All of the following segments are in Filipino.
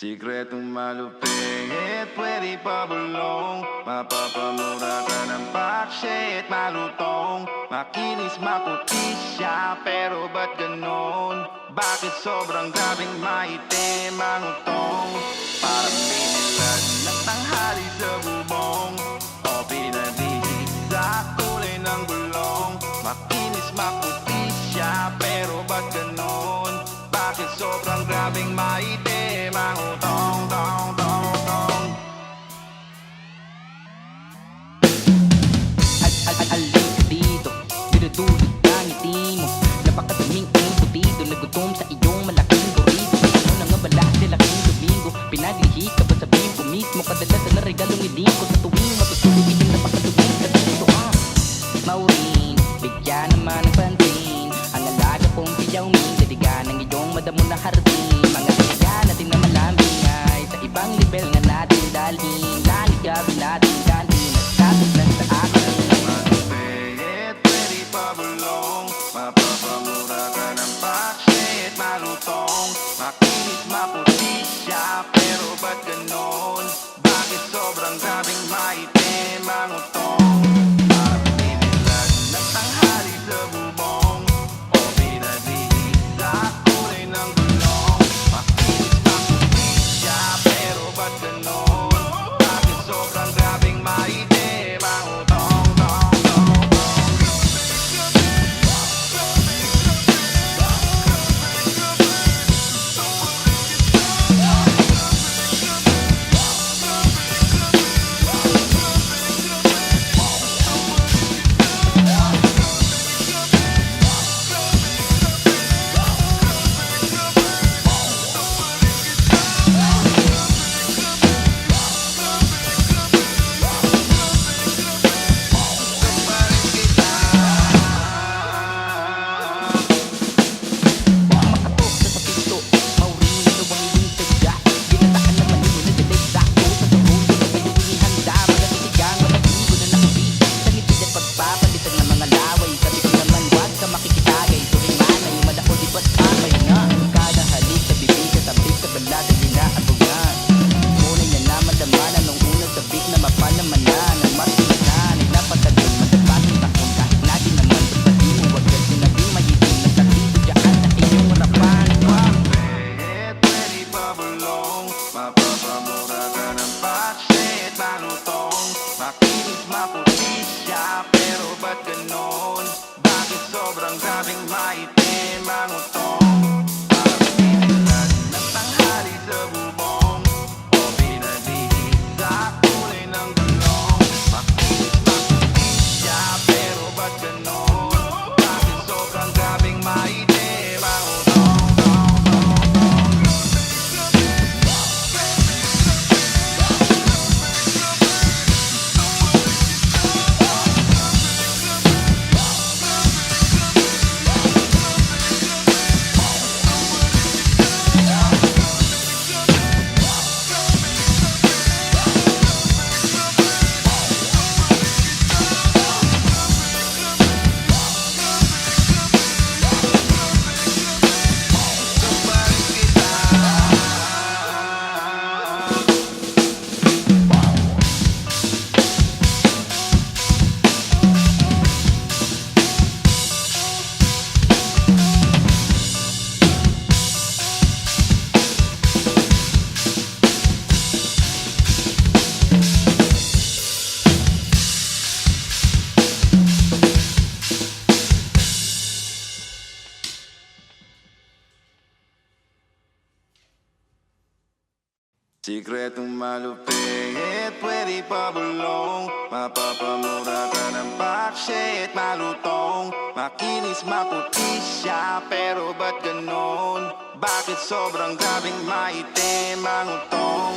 Sikretong malupit, pwede pa bulong. Mapapamura ka ng bakshit, malutong. Makinis, maputi siya, pero ba't ganon? Bakit sobrang grabing maitim ang utong? Parang binilad ng tanghali sa bubong, o pinadihig sa kulay ng gulong. Makinis, maputi siya, pero ba't ganon? Bakit sobrang grabing maitim ang utong, tong, tong, tong? Alin ka dito, dinudulot ng ngiti mo. Napakadaming imputido, nagutom sa iyong malaking burrito. Ano na nga bala sa laking domingo, pinaglihi ka ba sabihin ko mismo? Kadalasan na regalong hindi ko sa tuwing matutulog itong napakaduming ka dito. Maureen, bigyan naman ng pansin ang alaga kong piyaw-min, dadigan ng iyong madamo na hardin. Mga dadigan natin na malambing ay sa ibang level nga natin dalhin. Laligabin natin gantin at katulan sa akin. Malupit, pwede pa bulong. Mapapamura ka ng bakshit, malutong. Makinis, maputi siya, pero ba't ganon? Bakit sobrang grabing maitim ang utong? Parang binilad ng tanghali sa bubong, o pinadihig sa kulay ng gulong. Makinis, maputi siya, pero ba't ganon? Bakit sobrang grabing maitim ang utong, tong, tong, tong? Makatok sa pinto, Maureen, ano bang iyong sadya? Ginataan naman mo na dala sakto sa tuhod ko na kayo inihanda. Mga titigang, mga ligo na nakapit sa ngiti at pagpapalitan ng mga laway. Sabi ko naman, wag ka makikitagay. Turing manay, malako di ba't pamay na? Kada halik sa bibig, kasabit sa balada, ginaabugan. Ngunay niya na madamanan nung unang sabik na mapanamanan. Ang masinan, ay napatagong matapatong takong kahit natin naman. Ba't di mo wag kasi naging mayitim na sakito dyan sa iyong harapan? Malupit, pwede pa bulong. Mapapamura ka ng bakshit, malutong. Makinis, maputi siya, pero ba't ganon? Bakit sobrang grabing maitim ang utong? Parang binilad ng tanghali sa bubong, o pinadihig sa kulay ng gulong. Makinis, maputi siya, pero ba't ganon? Bakit sobrang grabing maitim ang utong, tong, tong, tong? Sikretong malupit, pwede pa bulong. Mapapamura ka ng bakshit, malutong. Makinis, maputi siya, pero ba't ganon? Bakit sobrang grabing maitim ang utong?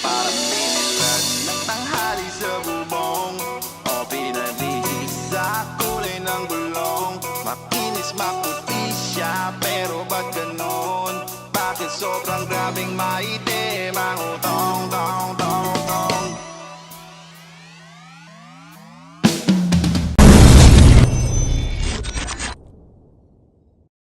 Parang binilad ng tanghali sa bubong, o pinadihig sa kulay ng gulong. Makinis, maputi siya, pero ba't ganon? Bakit sobrang grabing maitim ang utong, tong, tong?